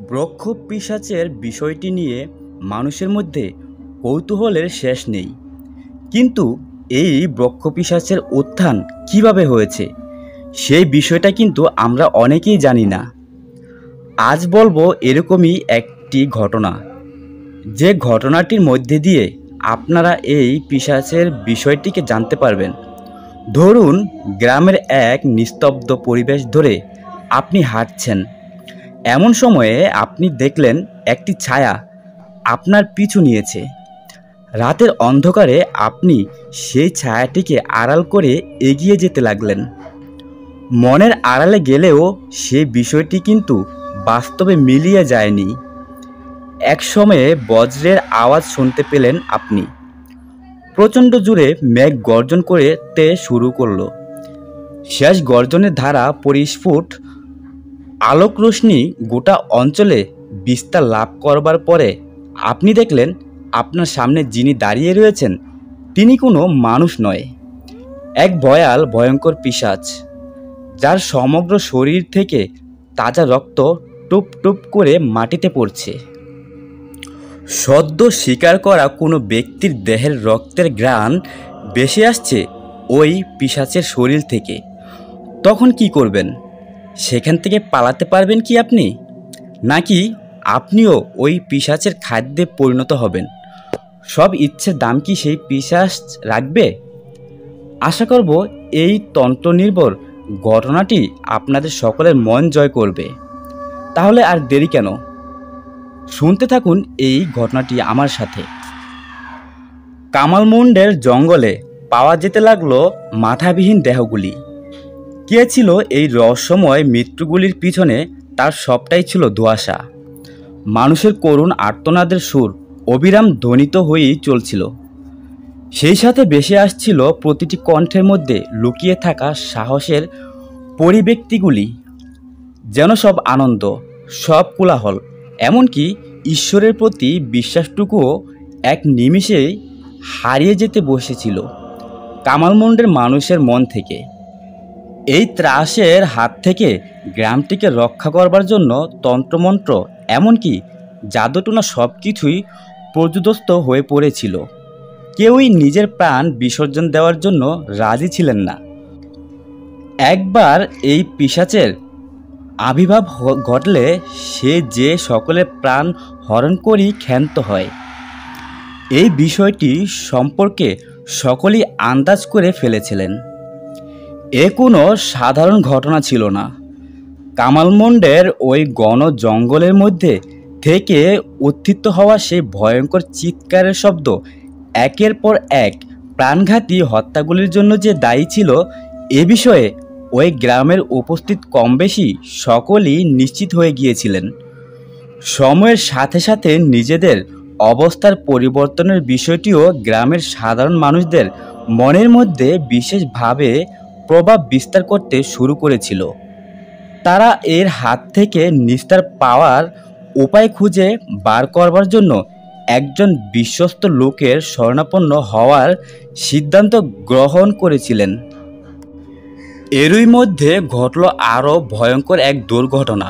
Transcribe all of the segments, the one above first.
ব্রহ্ম পিশাচের বিষয়টি নিয়ে মানুষের মধ্যে কৌতূহলের শেষ নেই। কিন্তু এই ব্রহ্ম পিশাচের উত্থান কিভাবে হয়েছে সেই বিষয়টা কিন্তু আমরা অনেকেই জানি না। আজ বলবো এরকমই একটি ঘটনা, যে ঘটনাটির মধ্যে দিয়ে আপনারা এই পিশাচের বিষয়টিকে জানতে পারবেন। ধরুন, গ্রামের এক নিস্তব্ধ পরিবেশ ধরে আপনি হাঁটছেন। এমন সময়ে আপনি দেখলেন একটি ছায়া আপনার পিছু নিয়েছে। রাতের অন্ধকারে আপনি সেই ছায়াটিকে আড়াল করে এগিয়ে যেতে লাগলেন। মনের আড়ালে গেলেও সেই বিষয়টি কিন্তু বাস্তবে মিলিয়ে যায়নি। এক সময়ে বজ্রের আওয়াজ শুনতে পেলেন আপনি। প্রচণ্ড জোরে মেঘ গর্জন করতে শুরু করলো। শেষ গর্জনের ধারা পরিস্ফুট আলোক রশ্মি গোটা অঞ্চলে বিস্তার লাভ করবার পরে আপনি দেখলেন আপনার সামনে যিনি দাঁড়িয়ে রয়েছেন তিনি কোনো মানুষ নয়, এক ভয়ঙ্কর পিশাচ, যার সমগ্র শরীর থেকে তাজা রক্ত টুপ টুপ করে মাটিতে পড়ছে। সদ্য শিকার করা কোনো ব্যক্তির দেহের রক্তের ঘ্রাণ ভেসে আসছে ওই পিশাচের শরীর থেকে। তখন কি করবেন? সেখান থেকে পালাতে পারবেন কি আপনি? নাকি আপনিও ওই পিশাচের খাদ্যে পরিণত হবেন? সব ইচ্ছের দাম কি সেই পিশাচ রাখবে? আশা করব এই তন্ত্রনির্ভর ঘটনাটি আপনাদের সকলের মন জয় করবে। তাহলে আর দেরি কেন, শুনতে থাকুন এই ঘটনাটি আমার সাথে। কামালমুন্ডের জঙ্গলে পাওয়া যেতে লাগলো মাথাবিহীন দেহগুলি। কে ছিল এই রহস্যময় মৃত্যুগুলির পিছনে? তার সবটাই ছিল ধোঁয়াশা। মানুষের করুণ আর্তনাদের সুর অবিরাম ধ্বনিত হয়েই চলছিল। সেই সাথে ভেসে আসছিল প্রতিটি কণ্ঠের মধ্যে লুকিয়ে থাকা সাহসের পরিব্যক্তিগুলি। যেন সব আনন্দ, সব কোলাহল, এমনকি ঈশ্বরের প্রতি বিশ্বাসটুকুও এক নিমিষেই হারিয়ে যেতে বসেছিল কামালমুন্ডের মানুষের মন থেকে। এই ত্রাসের হাত থেকে গ্রামটিকে রক্ষা করবার জন্য তন্ত্রমন্ত্র, এমনকি জাদুটোনা সব কিছুই পর্যুদস্ত হয়ে পড়েছিল। কেউই নিজের প্রাণ বিসর্জন দেওয়ার জন্য রাজি ছিলেন না। একবার এই পিশাচের আবির্ভাব ঘটলে সে যে সকলের প্রাণ হরণ করেই ক্ষান্ত হয়। এই বিষয়টি সম্পর্কে সকলেই আন্দাজ করে ফেলেছিলেন। এ কোনো সাধারণ ঘটনা ছিল না। কামালমুন্ডের ওই ঘন জঙ্গলের মধ্যে থেকে উত্থিত হওয়া সেই ভয়ঙ্কর চিৎকারের শব্দ একের পর এক প্রাণঘাতী হত্যাগুলির জন্য যে দায়ী ছিল, এ বিষয়ে ওই গ্রামের উপস্থিত কমবেশি সকলেই নিশ্চিত হয়ে গিয়েছিলেন। সময়ের সাথে সাথে নিজেদের অবস্থার পরিবর্তনের বিষয়টিও গ্রামের সাধারণ মানুষদের মনের মধ্যে বিশেষভাবে প্রভাব বিস্তার করতে শুরু করেছিল। তারা এর হাত থেকে নিস্তার পাওয়ার উপায় খুঁজে বার করবার জন্য একজন বিশ্বস্ত লোকের শরণাপন্ন হওয়ার সিদ্ধান্ত গ্রহণ করেছিলেন। এরই মধ্যে ঘটল আরও ভয়ঙ্কর এক দুর্ঘটনা।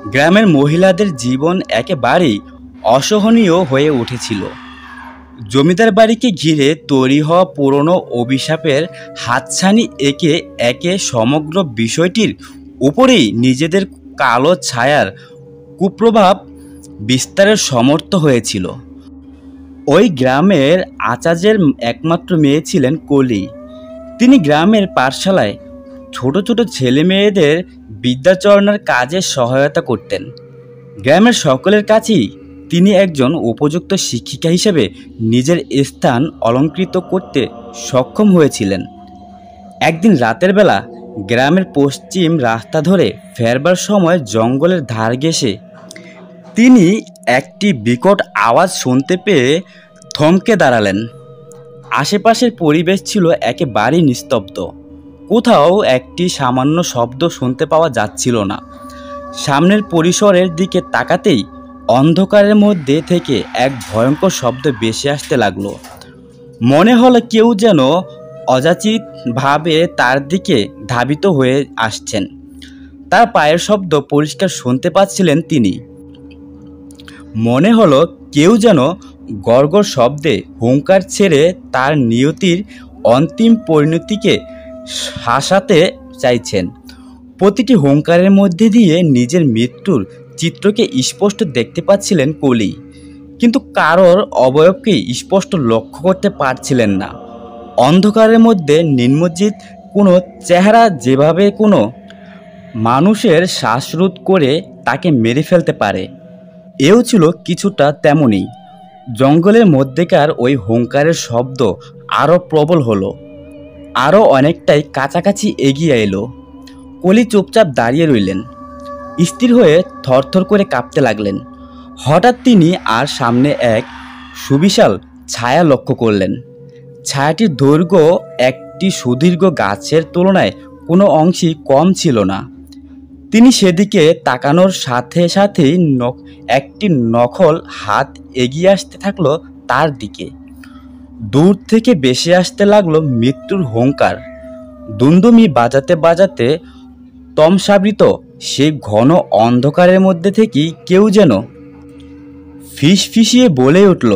গ্রামের মহিলাদের জীবন একেবারেই অসহনীয় হয়ে উঠেছিল। জমিদার বাড়িকে ঘিরে তৈরি হওয়া পুরনো অভিশাপের হাতছানি একে একে সমগ্র বিষয়টির উপরেই নিজেদের কালো ছায়ার কুপ্রভাব বিস্তারের সমর্থ হয়েছিল। ওই গ্রামের আচার্যের একমাত্র মেয়ে ছিলেন কলি। তিনি গ্রামের পাঠশালায় ছোট ছোট ছেলে মেয়েদের বিদ্যাচরণের কাজে সহায়তা করতেন। গ্রামের সকলের কাছেই তিনি একজন উপযুক্ত শিক্ষিকা হিসেবে নিজের স্থান অলঙ্কৃত করতে সক্ষম হয়েছিলেন। একদিন রাতের বেলা গ্রামের পশ্চিম রাস্তা ধরে ফেরবার সময় জঙ্গলের ধার ঘেঁষে তিনি একটি বিকট আওয়াজ শুনতে পেয়ে থমকে দাঁড়ালেন। আশেপাশের পরিবেশ ছিল একেবারেই নিস্তব্ধ। কোথাও একটি সামান্য শব্দ শুনতে পাওয়া যাচ্ছিল না। সামনের পরিসরের দিকে তাকাতেই অন্ধকারের মধ্যে থেকে এক ভয়ঙ্কর শব্দ ভেসে আসতে লাগলো। মনে হলো কেউ যেন অযাচিতভাবে তার দিকে ধাবিত হয়ে আসছেন। তার পায়ের শব্দ পরিষ্কার শুনতে পাচ্ছিলেন তিনি। মনে হলো কেউ যেন গড়গড় শব্দে হুংকার ছেড়ে তার নিয়তির অন্তিম পরিণতিকে শাসাতে চাইছেন। প্রতিটি হুংকারের মধ্যে দিয়ে নিজের মৃত্যুর চিত্রকে স্পষ্ট দেখতে পাচ্ছিলেন কলি, কিন্তু কারোর অবয়বকে স্পষ্ট লক্ষ্য করতে পারছিলেন না। অন্ধকারের মধ্যে নির্মজ্জিত কোনো চেহারা যেভাবে কোনো মানুষের শ্বাসরোধ করে তাকে মেরে ফেলতে পারে, এও ছিল কিছুটা তেমনই। জঙ্গলের মধ্যেকার ওই হুংকারের শব্দ আরও প্রবল হলো, আরও অনেকটাই কাছাকাছি এগিয়ে এলো। কলি চুপচাপ দাঁড়িয়ে রইলেন, স্থির হয়ে থরথর করে কাঁপতে লাগলেন। হঠাৎ তিনি আর সামনে এক সুবিশাল ছায়া লক্ষ্য করলেন। ছায়াটির দৈর্ঘ্য একটি সুদীর্ঘ গাছের তুলনায় কোনো অংশই কম ছিল না। তিনি সেদিকে তাকানোর সাথে সাথেই একটি নখল হাত এগিয়ে আসতে থাকলো তার দিকে। দূর থেকে ভেসে আসতে লাগলো মৃত্যুর হুংকার। দুমদুমি বাজাতে বাজাতে তমসাবৃত সেই ঘন অন্ধকারের মধ্যে থেকেই কেউ যেন ফিসফিসিয়ে বলে উঠল,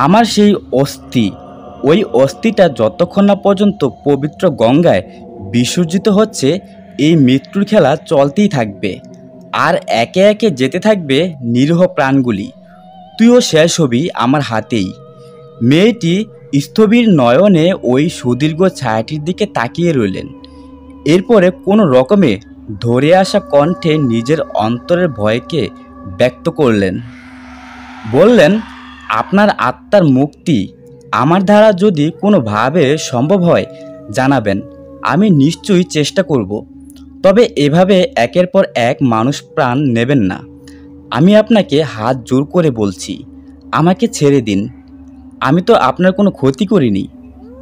আমার সেই অস্থি। ওই অস্থিটা যতক্ষণ না পর্যন্ত পবিত্র গঙ্গায় বিসর্জিত হচ্ছে, এই মৃত্যুর খেলা চলতেই থাকবে, আর একে একে যেতে থাকবে নিরীহ প্রাণগুলি। তুইও শেষ হবি আমার হাতেই। মেয়েটি স্থবির নয়নে ওই সুদীর্ঘ ছায়াটির দিকে তাকিয়ে রইলেন। এরপরে কোনো রকমে ধরে আসা কণ্ঠে নিজের অন্তরের ভয়কে ব্যক্ত করলেন। বললেন, আপনার আত্মার মুক্তি আমার দ্বারা যদি কোনোভাবে সম্ভব হয় জানাবেন, আমি নিশ্চয়ই চেষ্টা করব। তবে এভাবে একের পর এক মানুষ প্রাণ নেবেন না। আমি আপনাকে হাত জোর করে বলছি, আমাকে ছেড়ে দিন। আমি তো আপনার কোনো ক্ষতি করিনি,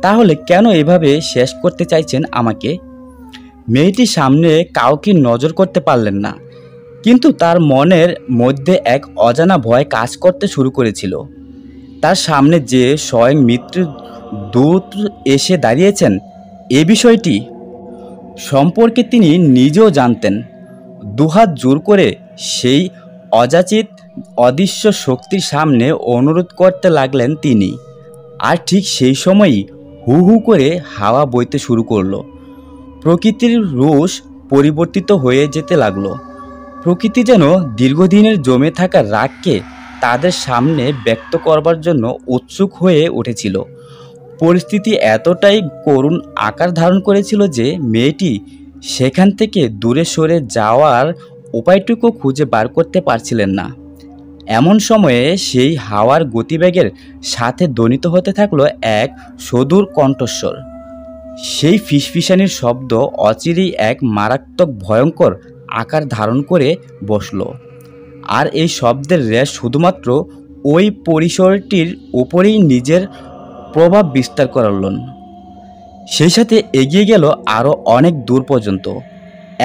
তাহলে কেন এভাবে শেষ করতে চাইছেন আমাকে? মেয়েটির সামনে কাউকে নজর করতে পারলেন না, কিন্তু তার মনের মধ্যে এক অজানা ভয় কাজ করতে শুরু করেছিল। তার সামনে যে স্বয়ং মৃত্যুর দূত এসে দাঁড়িয়েছেন, এ বিষয়টি সম্পর্কে তিনি নিজেও জানতেন। দুহাত জোর করে সেই অযাচিত অদৃশ্য শক্তির সামনে অনুরোধ করতে লাগলেন তিনি। আর ঠিক সেই সময়ই হু হু করে হাওয়া বইতে শুরু করলো। প্রকৃতির রোষ পরিবর্তিত হয়ে যেতে লাগলো। প্রকৃতি যেন দীর্ঘদিনের জমে থাকা রাগকে তাদের সামনে ব্যক্ত করবার জন্য উৎসুক হয়ে উঠেছিল। পরিস্থিতি এতটাই করুণ আকার ধারণ করেছিল যে মেয়েটি সেখান থেকে দূরে সরে যাওয়ার উপায়টুকু খুঁজে বার করতে পারছিলেন না। এমন সময়ে সেই হাওয়ার গতিবেগের সাথে ধ্বনিত হতে থাকলো এক সুদূর কণ্ঠস্বর। সেই ফিসফিসানির শব্দ অচিরেই এক মারাত্মক ভয়ঙ্কর আকার ধারণ করে বসল। আর এই শব্দের রেশ শুধুমাত্র ওই পরিসরটির উপরেই নিজের প্রভাব বিস্তার করলেন। সেই সাথে এগিয়ে গেল আরও অনেক দূর পর্যন্ত।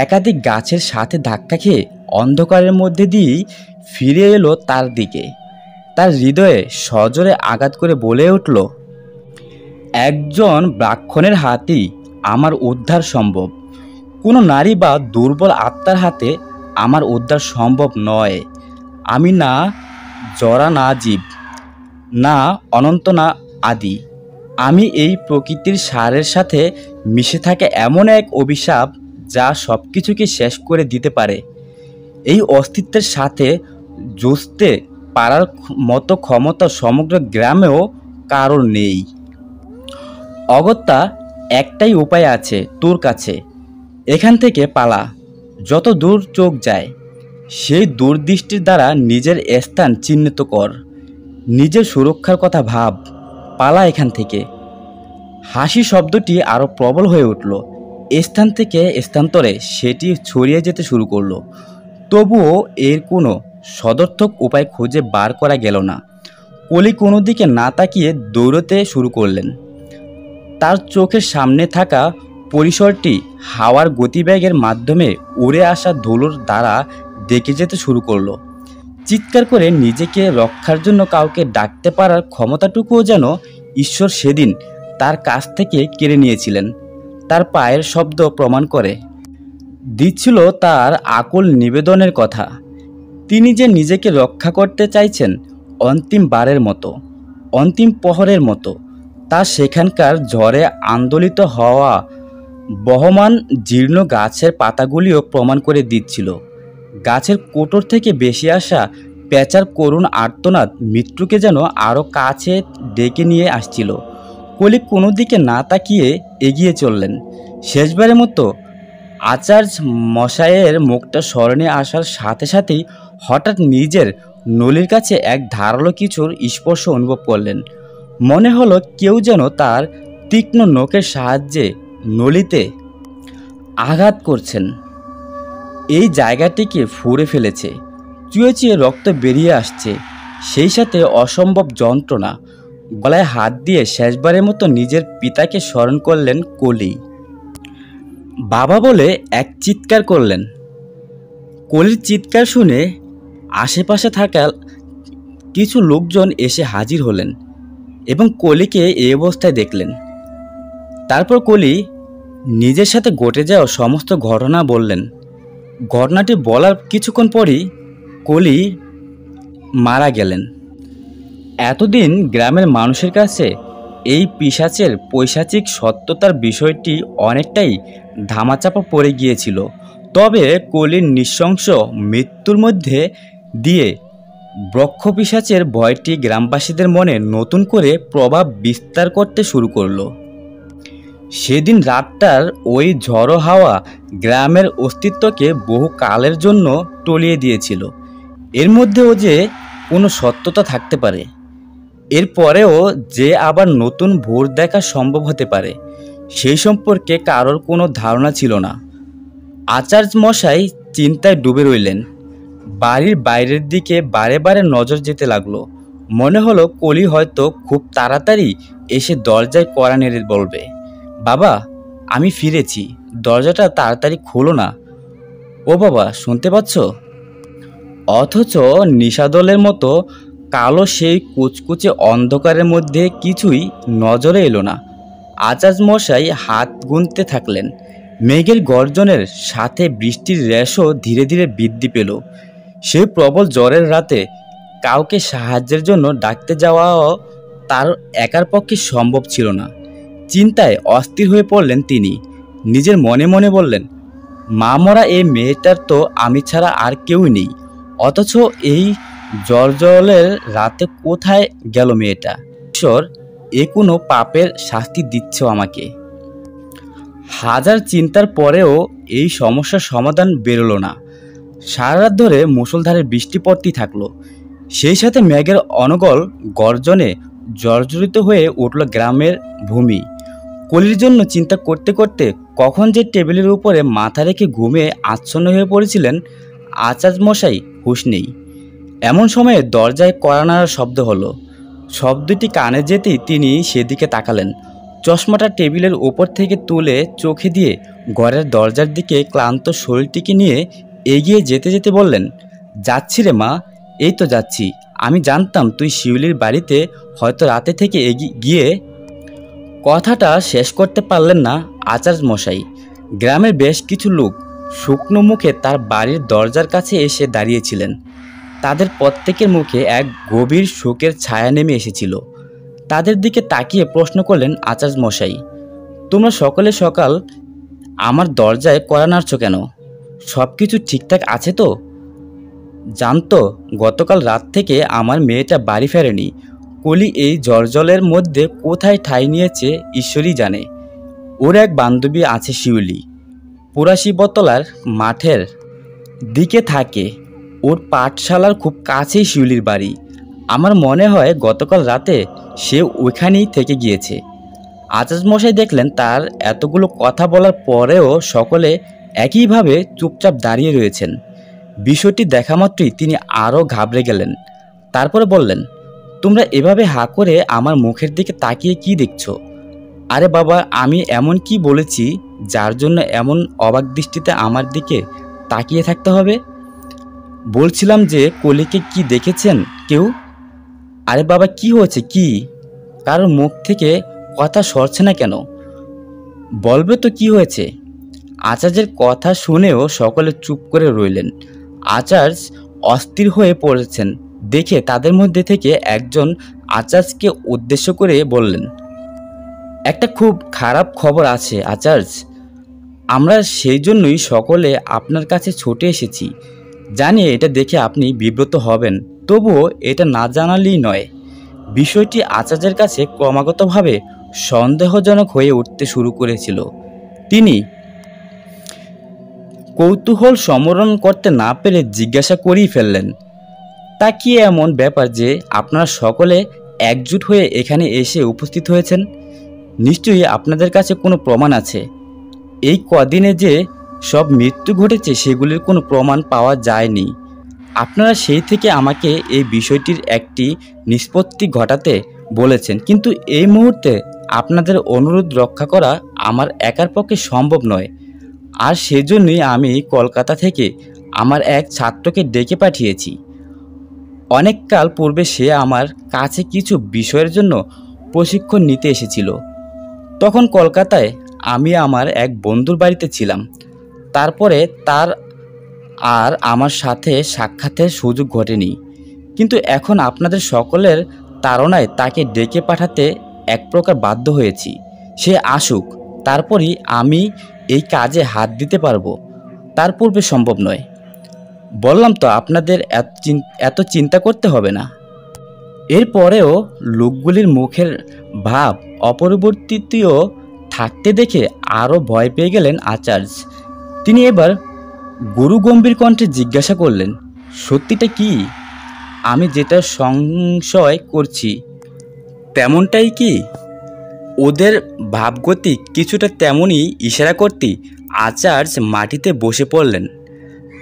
একাধিক গাছের সাথে ধাক্কা খেয়ে অন্ধকারের মধ্যে দিয়েই ফিরে এলো তার দিকে। তার হৃদয়ে সজোরে আঘাত করে বলে উঠল, একজন ব্রাহ্মণের হাতেই আমার উদ্ধার সম্ভব। কোনো নারী বা দুর্বল আত্মার হাতে আমার উদ্ধার সম্ভব নয়। আমি না জরা, না জীব, না অনন্ত, না আদি। আমি এই প্রকৃতির সারের সাথে মিশে থাকে এমন এক অভিশাপ যা সব কিছুকে শেষ করে দিতে পারে। এই অস্তিত্বের সাথে যুঝতে পারার মতো ক্ষমতা সমগ্র গ্রামেও কারোর নেই। অগত্যা একটাই উপায় আছে তোর কাছে, এখান থেকে পালা। যত দূর চোখ যায় সেই দূরদৃষ্টির দ্বারা নিজের স্থান চিহ্নিত কর। নিজের সুরক্ষার কথা ভাব, পালা এখান থেকে। হাসি শব্দটি আরও প্রবল হয়ে উঠল। স্থান থেকে স্থানান্তরে সেটি ছড়িয়ে যেতে শুরু করলো। তবুও এর কোনো সদর্থক উপায় খুঁজে বার করা গেল না। কলি কোনো দিকে না তাকিয়ে দৌড়তে শুরু করলেন। তার চোখের সামনে থাকা পরিসরটি হাওয়ার গতিবেগের মাধ্যমে উড়ে আসা ধুলোর দ্বারা ডেকে যেতে শুরু করলো। চিৎকার করে নিজেকে রক্ষার জন্য কাউকে ডাকতে পারার ক্ষমতাটুকুও যেন ঈশ্বর সেদিন তার কাছ থেকে কেড়ে নিয়েছিলেন। তার পায়ের শব্দ প্রমাণ করে দিচ্ছিল তার আকুল নিবেদনের কথা। তিনি যে নিজেকে রক্ষা করতে চাইছেন অন্তিম বারের মতো, অন্তিম প্রহরের মতো, তা সেখানকার ঝড়ে আন্দোলিত হওয়া বহমান জীর্ণ গাছের পাতাগুলিও প্রমাণ করে দিচ্ছিল। গাছের কোটর থেকে বেশি আসা পেঁচার করুণ আর্তনাদ মৃত্যুকে যেন আরও কাছে ডেকে নিয়ে আসছিল। কলি কোনো দিকে না তাকিয়ে এগিয়ে চললেন। শেষবারের মতো আচার্য মশাইয়ের মুখটা স্মরণে আসার সাথে সাথেই হঠাৎ নিজের নলির কাছে এক ধারালো কিছুর স্পর্শ অনুভব করলেন। মনে হলো কেউ যেন তার তীক্ষ্ণ নখের সাহায্যে নলিতে আঘাত করছেন। এই জায়গাটিকে ফুঁড়ে ফেলেছে, চুয়ে চুয়ে রক্ত বেরিয়ে আসছে, সেই সাথে অসম্ভব যন্ত্রণা। গলায় হাত দিয়ে শেষবারের মতো নিজের পিতাকে স্মরণ করলেন কলি। বাবা বলে এক চিৎকার করলেন। কলির চিৎকার শুনে আশেপাশে থাকা কিছু লোকজন এসে হাজির হলেন এবং কলিকে এই অবস্থায় দেখলেন। তারপর কলি নিজের সাথে ঘটে যাওয়া সমস্ত ঘটনা বললেন। ঘটনাটি বলার কিছুক্ষণ পরই কলি মারা গেলেন। এতদিন গ্রামের মানুষের কাছে এই পিশাচের পৈশাচিক সত্যতার বিষয়টি অনেকটাই ধামাচাপা পড়ে গিয়েছিল। তবে কলির নৃশংস মৃত্যুর মধ্যে দিয়ে ব্রহ্মপিশাচের ভয়টি গ্রামবাসীদের মনে নতুন করে প্রভাব বিস্তার করতে শুরু করলো। সেদিন রাতটার ওই ঝড়ো হাওয়া গ্রামের অস্তিত্বকে বহু কালের জন্য টলিয়ে দিয়েছিল। এর মধ্যেও যে কোনো সত্যতা থাকতে পারে, এরপরেও যে আবার নতুন ভোর দেখা সম্ভব হতে পারে, সেই সম্পর্কে কারোর কোনো ধারণা ছিল না। আচার্য মশাই চিন্তায় ডুবে রইলেন। বাড়ির বাইরের দিকে বারে বারে নজর যেতে লাগলো। মনে হলো কলি হয়তো খুব তাড়াতাড়ি এসে দরজায় কড়া নেড়ে বলবে, বাবা আমি ফিরেছি, দরজাটা তাড়াতাড়ি খোলো না। ও বাবা, শুনতে পাচ্ছ? অথচ নিশাদলের মতো কালো সেই কুচকুচে অন্ধকারের মধ্যে কিছুই নজরে এলো না। আচার্য মশাই হাত গুনতে থাকলেন। মেঘের গর্জনের সাথে বৃষ্টির রেশও ধীরে ধীরে বৃদ্ধি পেল। সেই প্রবল জ্বরের রাতে কাউকে সাহায্যের জন্য ডাকতে যাওয়াও তার একার পক্ষে সম্ভব ছিল না। চিন্তায় অস্থির হয়ে পড়লেন তিনি। নিজের মনে মনে বললেন, মা মরা এই মেয়েটার তো আমি ছাড়া আর কেউই নেই, অথচ এই জলজলের রাতে কোথায় গেল মেয়েটা? ঈশ্বর, এ কোনো পাপের শাস্তি দিচ্ছ আমাকে? হাজার চিন্তার পরেও এই সমস্যার সমাধান বেরোলো না। সারা রাত ধরে মুষলধারে বৃষ্টি পড়তেই থাকলো। সেই সাথে মেঘের অনর্গল গর্জনে জর্জরিত হয়ে উঠল গ্রামের ভূমি। কলির জন্য চিন্তা করতে করতে কখন যে টেবিলের উপরে মাথা রেখে ঘুমে আচ্ছন্ন হয়ে পড়েছিলেন আচার্য মশাই হুঁশ নেই। এমন সময়ে দরজায় কড়া নাড়ার শব্দ হলো। শব্দটি কানে যেতেই তিনি সেদিকে তাকালেন। চশমাটা টেবিলের ওপর থেকে তুলে চোখে দিয়ে ঘরের দরজার দিকে ক্লান্ত শরীরটিকে নিয়ে এগিয়ে যেতে যেতে বললেন, যাচ্ছি রে মা, এই তো যাচ্ছি। আমি জানতাম তুই শিউলির বাড়িতে হয়তো রাতে থেকে গিয়ে। কথাটা শেষ করতে পারলেন না আচার্য মশাই। গ্রামের বেশ কিছু লোক শুকনো মুখে তার বাড়ির দরজার কাছে এসে দাঁড়িয়েছিলেন। তাদের প্রত্যেকের মুখে এক গভীর শোকের ছায়া নেমে এসেছিল। তাদের দিকে তাকিয়ে প্রশ্ন করলেন আচার্য মশাই, তোমরা সকালে সকাল আমার দরজায় কড়া নাড়ছ কেন? সব কিছু ঠিকঠাক আছে তো? জানতো গতকাল রাত থেকে আমার মেয়েটা বাড়ি ফেরেনি। কলি এই জলজলের মধ্যে কোথায় ঠাঁই নিয়েছে ঈশ্বরই জানে। ওর এক বান্ধবী আছে শিউলি, পুরাশিবতলার মাঠের দিকে থাকে। ওর পাঠশালার খুব কাছেই শিউলির বাড়ি। আমার মনে হয় গতকাল রাতে সে ওইখানেই থেকে গিয়েছে। আচার্য মশাই দেখলেন তার এতগুলো কথা বলার পরেও সকলে একইভাবে চুপচাপ দাঁড়িয়ে রয়েছেন। বিষয়টি দেখা মাত্রই তিনি আরও ঘাবড়ে গেলেন। তারপরে বললেন, তোমরা এভাবে হাঁ করে আমার মুখের দিকে তাকিয়ে কি দেখছো? আরে বাবা, আমি এমন কি বলেছি যার জন্য এমন অবাক দৃষ্টিতে আমার দিকে তাকিয়ে থাকতে হবে? বলছিলাম যে কলিকে কি দেখেছেন কেউ? আরে বাবা, কি হয়েছে? কি কারোর মুখ থেকে কথা সরছে না কেন? বলবে তো কি হয়েছে? আচার্যের কথা শুনেও সকলে চুপ করে রইলেন। আচার্য অস্থির হয়ে পড়েছেন দেখে তাদের মধ্যে থেকে একজন আচার্যকে উদ্দেশ্য করে বললেন, একটা খুব খারাপ খবর আছে আচার্য। আমরা সেই জন্যই সকলে আপনার কাছে ছুটে এসেছি। জানি এটা দেখে আপনি বিব্রত হবেন, তবুও এটা না জানালেই নয়। বিষয়টি আচার্যের কাছে ক্রমাগতভাবে সন্দেহজনক হয়ে উঠতে শুরু করেছিল। তিনি কৌতূহল সমরণ করতে না পেরে জিজ্ঞাসা করেই ফেললেন, তা কি এমন ব্যাপার যে আপনারা সকলে একজুট হয়ে এখানে এসে উপস্থিত হয়েছেন? নিশ্চয়ই আপনাদের কাছে কোনো প্রমাণ আছে। এই কদিনে যে সব মৃত্যু ঘটেছে সেগুলির কোনো প্রমাণ পাওয়া যায়নি। আপনারা সেই থেকে আমাকে এই বিষয়টির একটি নিষ্পত্তি ঘটাতে বলেছেন, কিন্তু এই মুহূর্তে আপনাদের অনুরোধ রক্ষা করা আমার একার পক্ষে সম্ভব নয়। আর সেজন্যই আমি কলকাতা থেকে আমার এক ছাত্রকে ডেকে পাঠিয়েছি। অনেককাল পূর্বে সে আমার কাছে কিছু বিষয়ের জন্য প্রশিক্ষণ নিতে এসেছিল। তখন কলকাতায় আমি আমার এক বন্ধুর বাড়িতে ছিলাম। তারপরে তার আর আমার সাথে সাক্ষাতের সুযোগ ঘটেনি, কিন্তু এখন আপনাদের সকলের তাড়নায় তাকে ডেকে পাঠাতে এক প্রকার বাধ্য হয়েছি। সে আসুক, তারপরই আমি এই কাজে হাত দিতে পারবো, তার পূর্বে সম্ভব নয়। বললাম তো আপনাদের এত চিন্তা করতে হবে না। এরপরেও লোকগুলির মুখের ভাব অপরিবর্তিতও থাকতে দেখে আরও ভয় পেয়ে গেলেন আচার্য। তিনি এবার গুরুগম্ভীর কণ্ঠে জিজ্ঞাসা করলেন, সত্যিটা কি? আমি যেটা সংশয় করছি তেমনটাই কি? ওদের ভাবগতিক কিছুটা তেমনই ইশারা করতেই আচার্য মাটিতে বসে পড়লেন।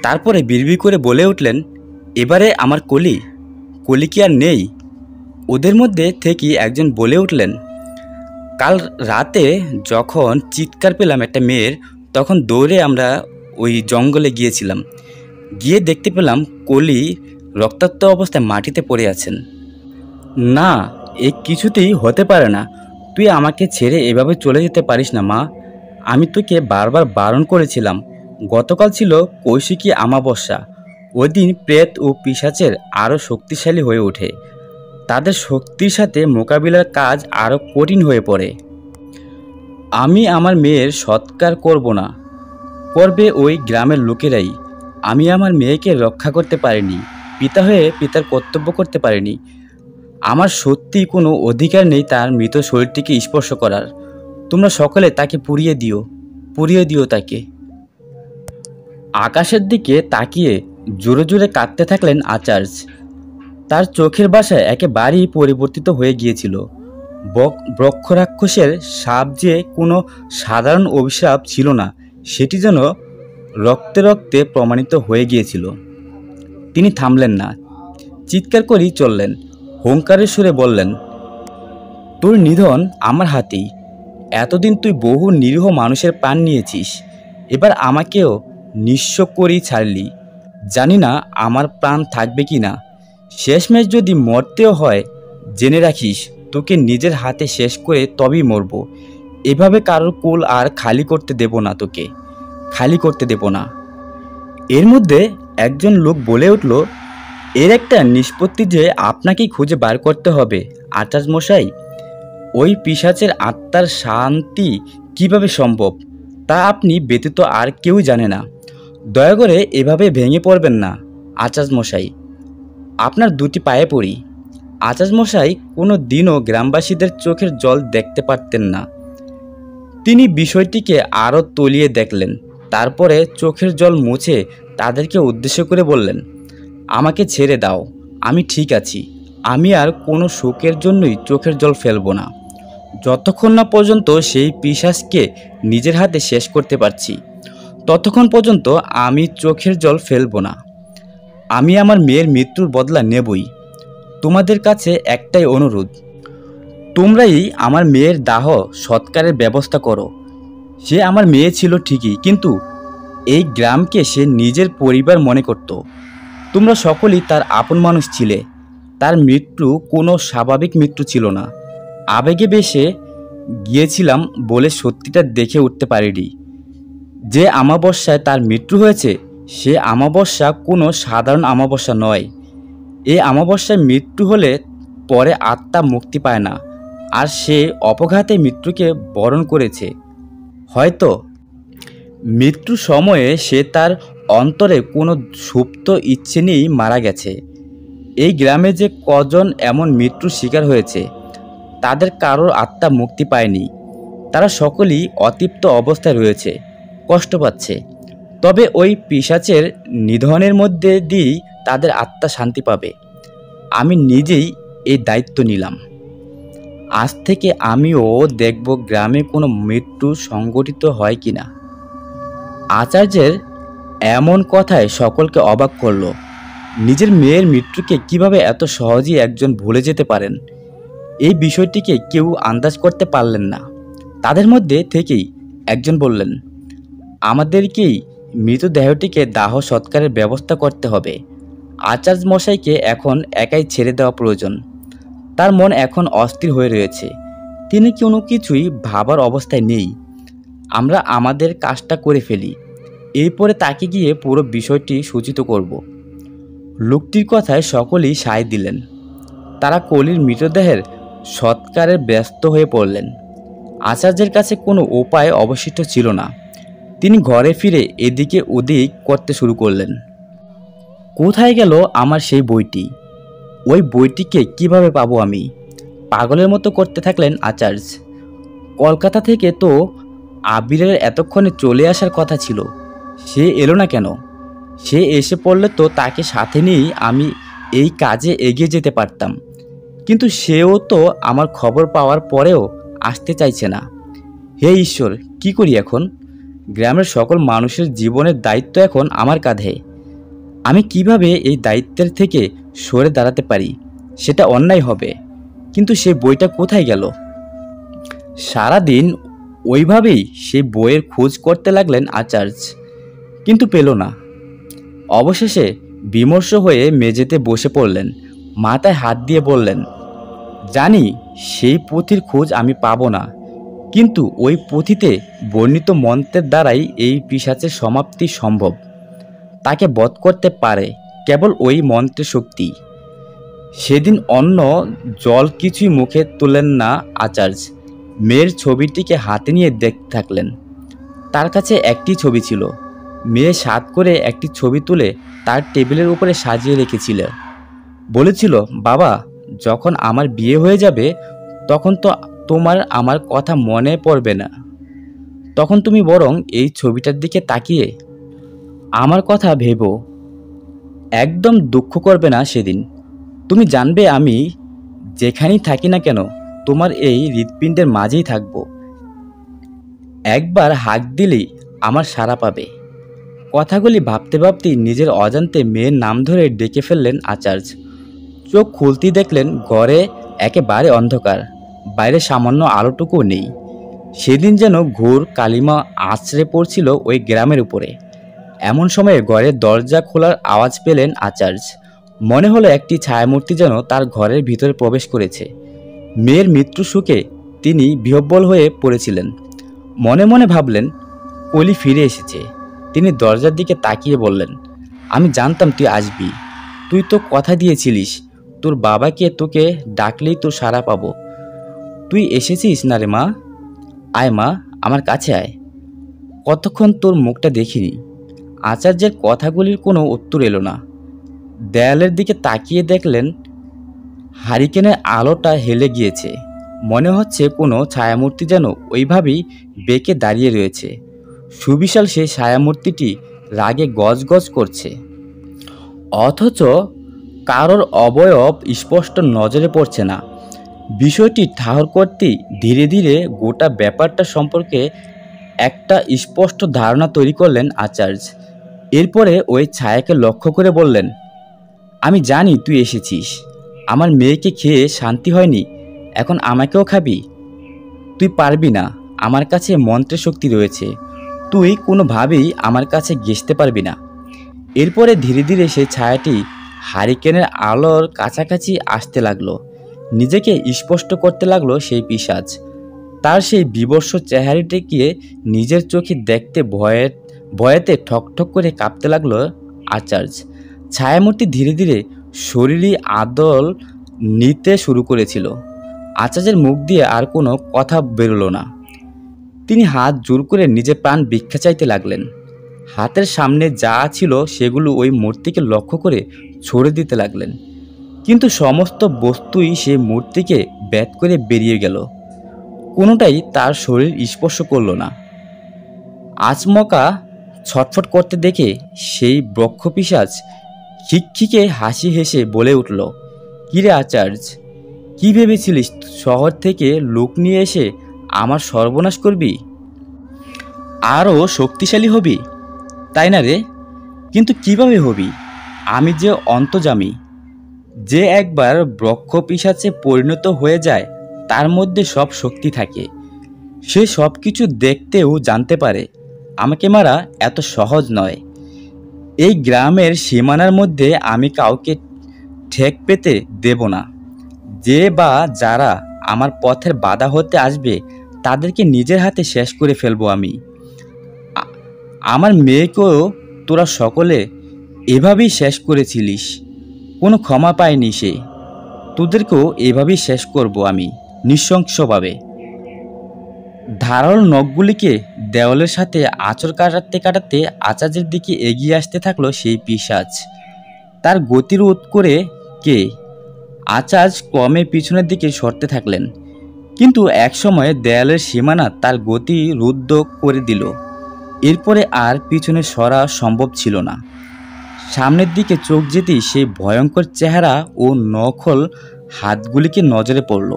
তারপরে বিড়বিড় করে বলে উঠলেন, এবারে আমার কলি কি আর নেই? ওদের মধ্যে থেকে একজন বলে উঠলেন, কাল রাতে যখন চিৎকার পেলাম একটা মেয়ের, তখন দৌড়ে আমরা ওই জঙ্গলে গিয়েছিলাম। গিয়ে দেখতে পেলাম কলি রক্তাক্ত অবস্থায় মাটিতে পড়ে আছেন। না, এ কিছুতেই হতে পারে না। তুই আমাকে ছেড়ে এভাবে চলে যেতে পারিস না মা। আমি তোকে বারবার বারণ করেছিলাম। গতকাল ছিল কৌশিকী অমাবস্যা। ওই দিন প্রেত ও পিশাচের আরও শক্তিশালী হয়ে ওঠে। তাদের শক্তির সাথে মোকাবিলার কাজ আরও কঠিন হয়ে পড়ে। আমি আমার মেয়ের সৎকার করব না, করবে ওই গ্রামের লোকেরাই। আমি আমার মেয়েকে রক্ষা করতে পারিনি, পিতা হয়ে পিতার কর্তব্য করতে পারিনি। আমার সত্যিই কোনো অধিকার নেই তার মৃত শরীরটিকে স্পর্শ করার। তোমরা সকলে তাকে পুড়িয়ে দিও তাকে। আকাশের দিকে তাকিয়ে জোরে জোরে কাঁদতে থাকলেন আচার্য। তার চোখের ভাষা একেবারেই পরিবর্তিত হয়ে গিয়েছিল। বক্ষরাক্ষসের সাপ যে কোনো সাধারণ অভিশাপ ছিল না, সেটি যেন রক্তে রক্তে প্রমাণিত হয়ে গিয়েছিল। তিনি থামলেন না, চিৎকার করেই চললেন। হুঙ্কারের সুরে বললেন, তোর নিধন আমার হাতেই। এতদিন তুই বহু নিরীহ মানুষের প্রাণ নিয়েছিস, এবার আমাকেও নিঃস্ব করেই ছাড়লি। জানি না আমার প্রাণ থাকবে কি না। শেষমেশ যদি মরতেও হয়, জেনে রাখিস তোকে নিজের হাতে শেষ করে তবেই মরব। এভাবে কারোর কোল আর খালি করতে দেব না, তোকে খালি করতে দেব না। এর মধ্যে একজন লোক বলে উঠল, এর একটা নিষ্পত্তি যে আপনাকেই খুঁজে বার করতে হবে আচার্য মশাই। ওই পিশাচের আত্মার শান্তি কিভাবে সম্ভব তা আপনি ব্যতীত আর কেউ জানে না। দয়া করে এভাবে ভেঙে পড়বেন না আচার্য মশাই, আপনার দুটি পায়ে পড়ি। আচার্য মশাই কোনো দিনও গ্রামবাসীদের চোখের জল দেখতে পারতেন না। তিনি বিষয়টিকে আরও তলিয়ে দেখলেন, তারপরে চোখের জল মুছে তাদেরকে উদ্দেশ্য করে বললেন, আমাকে ছেড়ে দাও, আমি ঠিক আছি। আমি আর কোনো শোকের জন্যই চোখের জল ফেলব না, যতক্ষণ না পর্যন্ত সেই পিশাচকে নিজের হাতে শেষ করতে পারছি, ততক্ষণ পর্যন্ত আমি চোখের জল ফেলব না। আমি আমার মেয়ের মৃত্যুর বদলা নেবই। তোমাদের কাছে একটাই অনুরোধ, তোমরাই আমার মেয়ের দাহ সৎকারের ব্যবস্থা করো। সে আমার মেয়ে ছিল ঠিকই, কিন্তু এই গ্রামকে সে নিজের পরিবার মনে করত। তোমরা সকলেই তার আপন মানুষ ছিলে। তার মৃত্যু কোনো স্বাভাবিক মৃত্যু ছিল না। আবেগে বেশে গিয়েছিলাম বলে সত্যিটা দেখে উঠতে পারিনি। যে অমাবস্যায় তার মৃত্যু হয়েছে সে অমাবস্যা কোনো সাধারণ অমাবস্যা নয়। এই অমাবস্যায় মৃত্যু হলে পরে আত্মা মুক্তি পায় না, আর সে অপঘাতে মৃত্যুকে বরণ করেছে। হয়তো মৃত্যুর সময়ে সে তার অন্তরে কোনো সুপ্ত ইচ্ছে নিয়েই মারা গেছে। এই গ্রামে যে কজন এমন মৃত্যুর শিকার হয়েছে, তাদের কারোর আত্মা মুক্তি পায়নি। তারা সকলেই অতৃপ্ত অবস্থায় রয়েছে, কষ্ট পাচ্ছে। তবে ওই পিশাচের নিধনের মধ্যে দিয়েই তাদের আত্মা শান্তি পাবে। আমি নিজেই এই দায়িত্ব নিলাম। আজ থেকে আমিও দেখব গ্রামে কোনো মৃত্যু সংঘটিত হয় কিনা। আচার্যের এমন কথায় সকলকে অবাক করল। নিজের মেয়ের মৃত্যুকে কিভাবে এত সহজেই একজন ভুলে যেতে পারেন, এই বিষয়টিকে কেউ আন্দাজ করতে পারলেন না। তাদের মধ্যে থেকেই একজন বললেন, আমাদেরকেই মৃতদেহটিকে দাহ সৎকারের ব্যবস্থা করতে হবে। আচার্য মশাইকে এখন একাই ছেড়ে দেওয়া প্রয়োজন। তার মন এখন অস্থির হয়ে রয়েছে, তিনি কোনো কিছুই ভাবার অবস্থায় নেই। আমরা আমাদের কাজটা করে ফেলি, এরপরে তাকে গিয়ে পুরো বিষয়টি সূচিত করব। লোকটির কথায় সকলেই সায় দিলেন। তারা কলির মৃতদেহের সৎকারে ব্যস্ত হয়ে পড়লেন। আচার্যের কাছে কোনো উপায় অবশিষ্ট ছিল না। তিনি ঘরে ফিরে এদিকে ওদিক করতে শুরু করলেন। কোথায় গেল আমার সেই বইটি? ওই বইটিকে কিভাবে পাবো আমি? পাগলের মতো করতে থাকলেন আচার্য। কলকাতা থেকে তো আবিরের এতক্ষণে চলে আসার কথা ছিল, সে এলো না কেন? সে এসে পড়লে তো তাকে সাথে নিয়েই আমি এই কাজে এগিয়ে যেতে পারতাম, কিন্তু সেও তো আমার খবর পাওয়ার পরেও আসতে চাইছে না। হে ঈশ্বর, কি করি এখন? গ্রামের সকল মানুষের জীবনের দায়িত্ব এখন আমার কাঁধে। আমি কিভাবে এই দায়িত্বের থেকে সরে দাঁড়াতে পারি? সেটা অন্যায় হবে, কিন্তু সেই বইটা কোথায় গেল? সারাদিন ওইভাবেই সেই বইয়ের খোঁজ করতে লাগলেন আচার্য, কিন্তু পেল না। অবশেষে বিমর্ষ হয়ে মেঝেতে বসে পড়লেন, মাথায় হাত দিয়ে বললেন, জানি সেই পুঁথির খোঁজ আমি পাবো না, কিন্তু ওই পুঁথিতে বর্ণিত মন্ত্রের দ্বারাই এই পিশাচের সমাপ্তি সম্ভব। তাকে বধ করতে পারে কেবল ওই মন্ত্রের শক্তি। সেদিন অন্য জল কিছুই মুখে তুলেন না আচার্য। মেয়ের ছবিটিকে হাতে নিয়ে দেখতে থাকলেন। তার কাছে একটি ছবি ছিল। মেয়ে সাত করে একটি ছবি তুলে তার টেবিলের উপরে সাজিয়ে রেখেছিল। বলেছিল, বাবা, যখন আমার বিয়ে হয়ে যাবে তখন তো তোমার আমার কথা মনে পড়বে না। তখন তুমি বরং এই ছবিটার দিকে তাকিয়ে আমার কথা ভেবো। একদম দুঃখ করবে না সেদিন। তুমি জানবে আমি যেখানেই থাকি না কেন তোমার এই হৃৎপিণ্ডের মাঝেই থাকব। একবার হাঁক দিলেই আমার সাড়া পাবে। কথাগুলি ভাবতে ভাবতেই নিজের অজান্তে মেয়ের নাম ধরে ডেকে ফেললেন আচার্য। চোখ খুলতেই দেখলেন ঘরে একেবারে অন্ধকার, বাইরে সামান্য আলোটুকুও নেই। সেদিন যেন ঘোর কালিমা আছড়ে পড়ছিল ওই গ্রামের উপরে। এমন সময়ে ঘরের দরজা খোলার আওয়াজ পেলেন আচার্য। মনে হলো একটি ছায়ামূর্তি যেন তার ঘরের ভিতরে প্রবেশ করেছে। মেয়ের মৃত্যু শোকে তিনি বিহ্বল হয়ে পড়েছিলেন। মনে মনে ভাবলেন, কলি ফিরে এসেছে। তিনি দরজার দিকে তাকিয়ে বললেন, আমি জানতাম তুই আসবি। তুই তো কথা দিয়েছিলিস তোর বাবাকে তোকে ডাকলেই তোর সাড়া পাবো। তুই এসেছিস না রে মা? আয় মা, আমার কাছে আয়। কতক্ষণ তোর মুখটা দেখিনি। আচার্যের কথাগুলির কোনো উত্তর এলো না। দেয়ালের দিকে তাকিয়ে দেখলেন হারিকেনের আলোটা হেলে গিয়েছে। মনে হচ্ছে কোনো ছায়ামূর্তি যেন ওইভাবেই বেঁকে দাঁড়িয়ে রয়েছে। সুবিশাল সেই ছায়ামূর্তিটি রাগে গজগজ করছে, অথচ কারোর অবয়ব স্পষ্ট নজরে পড়ছে না। বিষয়টি ঠাহর করতেই ধীরে ধীরে গোটা ব্যাপারটা সম্পর্কে একটা স্পষ্ট ধারণা তৈরি করলেন আচার্য। এরপরে ওই ছায়াকে লক্ষ্য করে বললেন, আমি জানি তুই এসেছিস। আমার মেয়েকে খেয়ে শান্তি হয়নি, এখন আমাকেও খাবি? তুই পারবি না। আমার কাছে মন্ত্রের শক্তি রয়েছে, তুই কোনোভাবেই আমার কাছে ঘেঁষতে পারবি না। এরপরে ধীরে ধীরে সেই ছায়াটি হারিকেনের আলোর কাছাকাছি আসতে লাগলো। নিজেকে স্পষ্ট করতে লাগলো সেই পিশাচ। তার সেই বিবর্ষ চেহারাটিকে নিজের চোখে দেখতে ভয়েতে ঠকঠক করে কাঁপতে লাগলো আচার্য। ছায়ামূর্তি ধীরে ধীরে শরীরী আদল নিতে শুরু করেছিল। আচার্যের মুখ দিয়ে আর কোনো কথা বেরোলো না। তিনি হাত জোর করে নিজের প্রাণ ভিক্ষা চাইতে লাগলেন। হাতের সামনে যা ছিল সেগুলো ওই মূর্তিকে লক্ষ্য করে ছড়ে দিতে লাগলেন, কিন্তু সমস্ত বস্তুই সেই মূর্তিকে ব্যাত করে বেরিয়ে গেল। কোনোটাই তার শরীর স্পর্শ করল না। আচমকা ছটফট করতে দেখে সেই ব্রহ্মপিশাচ খিকখিকে হাসি হেসে বলে উঠল, কিরে আচার্য, কি ভেবেছিলিস শহর থেকে লোক নিয়ে এসে আমার সর্বনাশ করবি, আরও শক্তিশালী হবি, তাই না রে? কিন্তু কিভাবে হবি? আমি যে অন্তর্যামী। যে একবার ব্রহ্মপিশাচে পরিণত হয়ে যায় তার মধ্যে সব শক্তি থাকে। সে সব কিছু দেখতেও জানতে পারে। আমাকে মারা এত সহজ নয়। এই গ্রামের সীমানার মধ্যে আমি কাউকে ঠেক পেতে দেব না। যে বা যারা আমার পথের বাধা হতে আসবে তাদেরকে নিজের হাতে শেষ করে ফেলবো আমি। আমার মেয়েকেও তোরা সকলে এভাবেই শেষ করেছিলিস, কোনো ক্ষমা পায়নি সে। তোদেরকেও এভাবেই শেষ করব আমি, নৃশংসভাবে। ধারালো নখগুলিকে দেওয়ালের সাথে আঁচড় কাটাতে কাটাতে আচার্যের দিকে এগিয়ে আসতে থাকলো সেই পিশাচ। তার গতিরোধ করে কে? আচার্য ক্রমে পিছনের দিকে সরতে থাকলেন, কিন্তু একসময় দেয়ালের সীমানা তার গতি রুদ্ধ করে দিল। এরপরে আর পিছনে সরা সম্ভব ছিল না। সামনের দিকে চোখ যেতেই সেই ভয়ঙ্কর চেহারা ও নখল হাতগুলিকে নজরে পড়ল।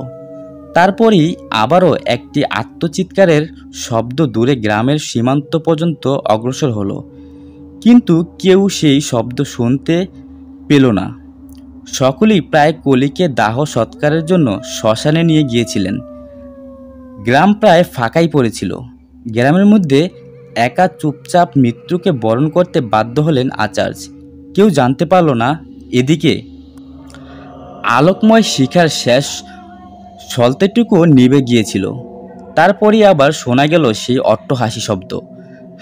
তারপরই আবারও একটি আত্মচিৎকারের শব্দ দূরে গ্রামের সীমান্ত পর্যন্ত অগ্রসর হলো, কিন্তু কেউ সেই শব্দ শুনতে পেল না। সকলেই প্রায় কলিকে দাহ সৎকারের জন্য শ্মশানে নিয়ে গিয়েছিলেন। গ্রাম প্রায় ফাঁকাই পড়েছিল। গ্রামের মধ্যে একা চুপচাপ মৃত্যুকে বরণ করতে বাধ্য হলেন আচার্য। কেউ জানতে পারল না এদিকে আলোকময় শিখার শেষ সলতেটুকু নিভে গিয়েছিল। তারপরই আবার শোনা গেল সেই অট্টহাসি শব্দ।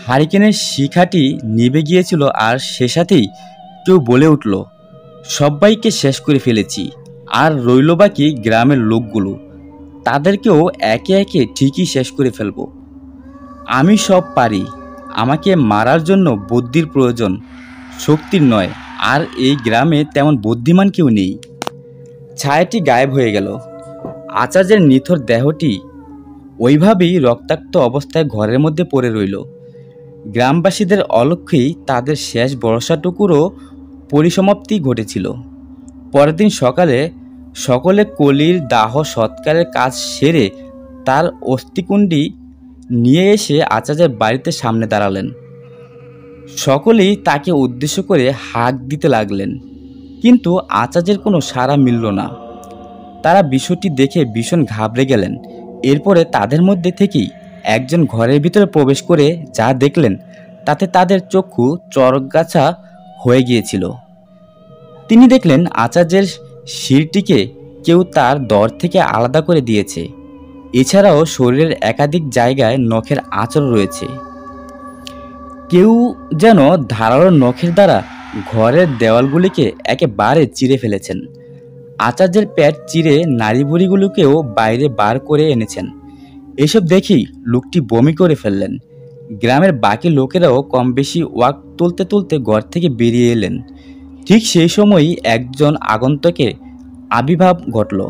হারিকেনের শিখাটি নিভে গিয়েছিল, আর সে সাথেই কেউ বলে উঠল, সবাইকে শেষ করে ফেলেছি, আর রইল বাকি গ্রামের লোকগুলো। তাদেরকেও একে একে ঠিকই শেষ করে ফেলব। আমি সব পারি। আমাকে মারার জন্য বুদ্ধির প্রয়োজন, শক্তির নয়। আর এই গ্রামে তেমন বুদ্ধিমান কেউ নেই। ছায়াটি গায়েব হয়ে গেল। আচার্যের নিথর দেহটি ওইভাবেই রক্তাক্ত অবস্থায় ঘরের মধ্যে পড়ে রইল। গ্রামবাসীদের অলক্ষ্যেই তাদের শেষ ভরসাটুকুরও পরিসমাপ্তি ঘটেছিল। পরের দিন সকালে সকলে কলির দাহ সৎকারের কাজ সেরে তার অস্থিকুণ্ডি নিয়ে এসে আচার্যের বাড়িতে সামনে দাঁড়ালেন। সকলেই তাকে উদ্দেশ্য করে হাঁক দিতে লাগলেন, কিন্তু আচার্যের কোনো সাড়া মিলল না। তারা বিষয়টি দেখে ভীষণ ঘাবড়ে গেলেন। এরপরে তাদের মধ্যে থেকেই একজন ঘরের ভিতরে প্রবেশ করে যা দেখলেন তাতে তাদের চক্ষু চরকগাছা হয়ে গিয়েছিল। তিনি দেখলেন আচার্যের শিরটিকে কেউ তার দর থেকে আলাদা করে দিয়েছে। এছাড়াও শরীরের একাধিক জায়গায় নখের আঁচড় রয়েছে। কেউ যেন ধারালো নখের দ্বারা ঘরের দেওয়ালগুলিকে একেবারে চিরে ফেলেছেন। আচার্যের পেট চিরে নাড়িভুড়িগুলোকেও বাইরে বার করে এনেছেন। এসব দেখেই লোকটি বমি করে ফেললেন। গ্রামের বাকি লোকেরাও কম বেশি ওয়াক তুলতে তুলতে ঘর থেকে বেরিয়ে এলেন। ঠিক সেই সময়ই একজন আগন্তুকের আবির্ভাব ঘটল।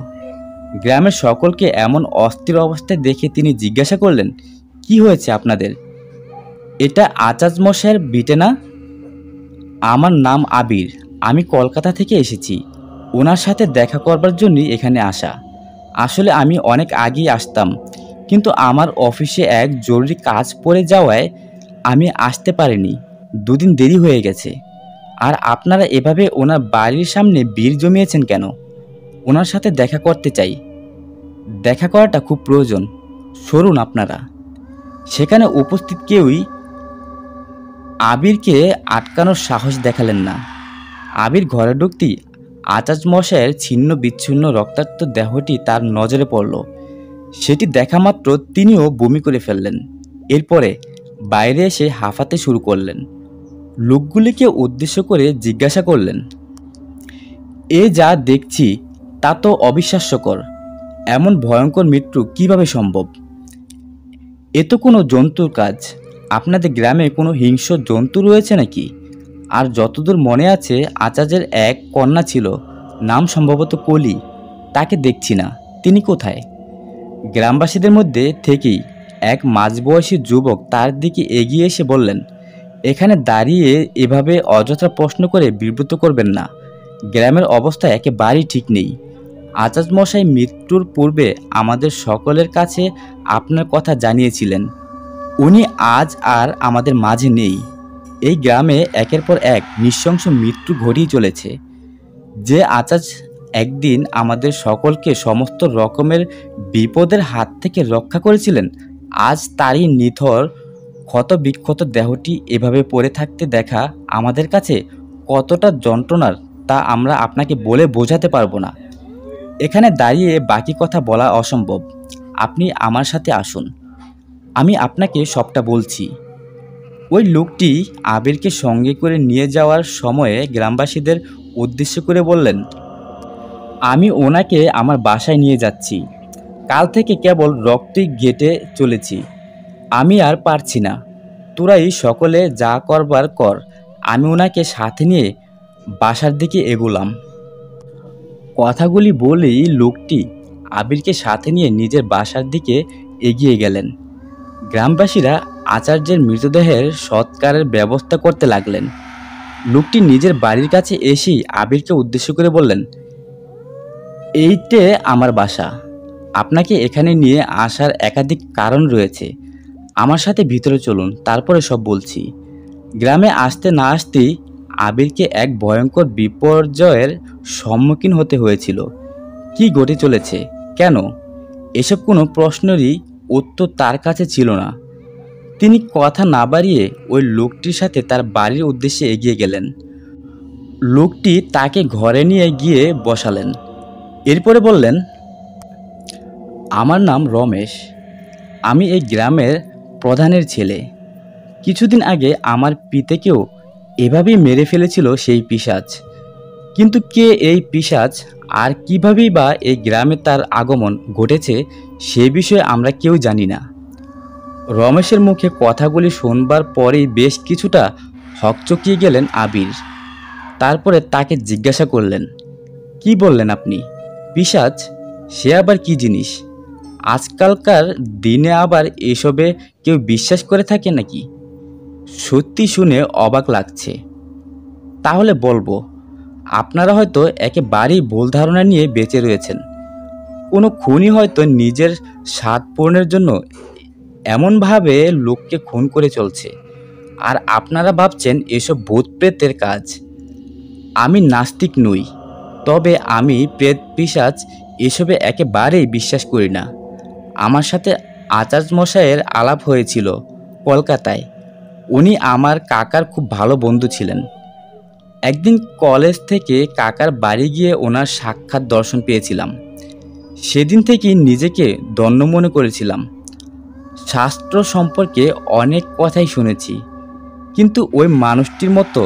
গ্রামের সকলকে এমন অস্থির অবস্থায় দেখে তিনি জিজ্ঞাসা করলেন, কি হয়েছে আপনাদের? এটা আচার্য মশাইয়ের ভিটে না? আমার নাম আবির, আমি কলকাতা থেকে এসেছি। ওনার সাথে দেখা করবার জন্যই এখানে আসা। আসলে আমি অনেক আগেই আসতাম, কিন্তু আমার অফিসে এক জরুরি কাজ পড়ে যাওয়ায় আমি আসতে পারিনি। দুদিন দেরি হয়ে গেছে। আর আপনারা এভাবে ওনার বাড়ির সামনে ভিড় জমিয়েছেন কেন? ওনার সাথে দেখা করতে চাই। দেখা করাটা খুব প্রয়োজন। সরুন আপনারা। সেখানে উপস্থিত কেউই আবিরকে আটকানোর সাহস দেখালেন না। আবির ঘরে ঢুকতেই আচার্য মশাইয়ের ছিন্ন বিচ্ছিন্ন রক্তাক্ত দেহটি তার নজরে পড়ল। সেটি দেখা মাত্র তিনিও বমি করে ফেললেন। এরপরে বাইরে এসে হাঁফাতে শুরু করলেন। লোকগুলিকে উদ্দেশ্য করে জিজ্ঞাসা করলেন, এ যা দেখছি তা তো অবিশ্বাস্যকর। এমন ভয়ঙ্কর মৃত্যু কিভাবে সম্ভব? এ তো কোনো জন্তুর কাজ। আপনাদের গ্রামে কোনো হিংস্র জন্তু রয়েছে নাকি? আর যতদূর মনে আছে, আচার্যের এক কন্যা ছিল, নাম সম্ভবত কলি। তাকে দেখছি না, তিনি কোথায়? গ্রামবাসীদের মধ্যে থেকেই এক মাঝবয়সী যুবক তার দিকে এগিয়ে এসে বললেন, এখানে দাঁড়িয়ে এভাবে অযথা প্রশ্ন করে বিব্রত করবেন না। গ্রামের অবস্থা একেবারেই ঠিক নেই। আচার্য মশাই মৃত্যুর পূর্বে আমাদের সকলের কাছে আপনার কথা জানিয়েছিলেন। উনি আজ আর আমাদের মাঝে নেই। এই গ্রামে একের পর এক নৃশংস মৃত্যু ঘটিয়ে চলেছে। যে আচার্য একদিন আমাদের সকলকে সমস্ত রকমের বিপদের হাত থেকে রক্ষা করেছিলেন, আজ তারই নিথর ক্ষত বিক্ষত দেহটি এভাবে পড়ে থাকতে দেখা আমাদের কাছে কতটা যন্ত্রণার তা আমরা আপনাকে বলে বোঝাতে পারবো না। এখানে দাঁড়িয়ে বাকি কথা বলা অসম্ভব। আপনি আমার সাথে আসুন, আমি আপনাকে সবটা বলছি। ওই লোকটি আবিরকে সঙ্গে করে নিয়ে যাওয়ার সময়ে গ্রামবাসীদের উদ্দেশ্য করে বললেন, আমি ওনাকে আমার বাসায় নিয়ে যাচ্ছি। কাল থেকে কেবল রক্তই ঘেটে চলেছি। আমি আর পারছি না। তোরাই সকলে যা করবার কর। আমি ওনাকে সাথে নিয়ে বাসার দিকে এগোলাম। কথাগুলি বলেই লোকটি আবিরকে সাথে নিয়ে নিজের বাসার দিকে এগিয়ে গেলেন। গ্রামবাসীরা আচার্যের মৃতদেহের সৎকারের ব্যবস্থা করতে লাগলেন। লোকটি নিজের বাড়ির কাছে এসেই আবিরকে উদ্দেশ্য করে বললেন, এইটে আমার বাসা। আপনাকে এখানে নিয়ে আসার একাধিক কারণ রয়েছে। আমার সাথে ভিতরে চলুন, তারপরে সব বলছি। গ্রামে আসতে না আসতেই আবিরকে এক ভয়ঙ্কর বিপর্যয়ের সম্মুখীন হতে হয়েছিল। কি ঘটে চলেছে, কেন, এসব কোনো প্রশ্নেরই উত্তর তার কাছে ছিল না। তিনি কথা না বাড়িয়ে ওই লোকটির সাথে তার বাড়ির উদ্দেশ্যে এগিয়ে গেলেন। লোকটি তাকে ঘরে নিয়ে গিয়ে বসালেন। এরপরে বললেন, আমার নাম রমেশ। আমি এই গ্রামের প্রধানের ছেলে। কিছুদিন আগে আমার পিতাকেও এভাবেই মেরে ফেলেছিল সেই পিশাচ। কিন্তু কে এই পিশাচ আর কীভাবেই বা এই গ্রামে তার আগমন ঘটেছে সে বিষয়ে আমরা কেউ জানি না। রমেশের মুখে কথাগুলি শুনবার পরেই বেশ কিছুটা হকচকিয়ে গেলেন আবির। তারপরে তাকে জিজ্ঞাসা করলেন, কি বললেন আপনি? পিশাচ? সে আবার কি জিনিস? আজকালকার দিনে আবার এসবে কেউ বিশ্বাস করে থাকে নাকি? সত্যি শুনে অবাক লাগছে। তাহলে বলবো, আপনারা হয়তো একেবারেই ভুল ধারণা নিয়ে বেঁচে রয়েছেন। কোনো খুনি হয়তো নিজের স্বাদ পূরণের জন্য এমনভাবে লোককে খুন করে চলছে, আর আপনারা ভাবছেন এসব ভূত প্রেতের কাজ। আমি নাস্তিক নই, তবে আমি প্রেত পিশাচ এসবে একেবারেই বিশ্বাস করি না। আমার সাথে আচার্য মশাইয়ের আলাপ হয়েছিল কলকাতায়। উনি আমার কাকার খুব ভালো বন্ধু ছিলেন। একদিন কলেজ থেকে কাকার বাড়ি গিয়ে ওনার সাক্ষাৎ দর্শন পেয়েছিলাম। সেদিন থেকেই নিজেকে ধন্য মনে করেছিলাম। শাস্ত্র সম্পর্কে অনেক কথাই শুনেছি, কিন্তু ওই মানুষটির মতো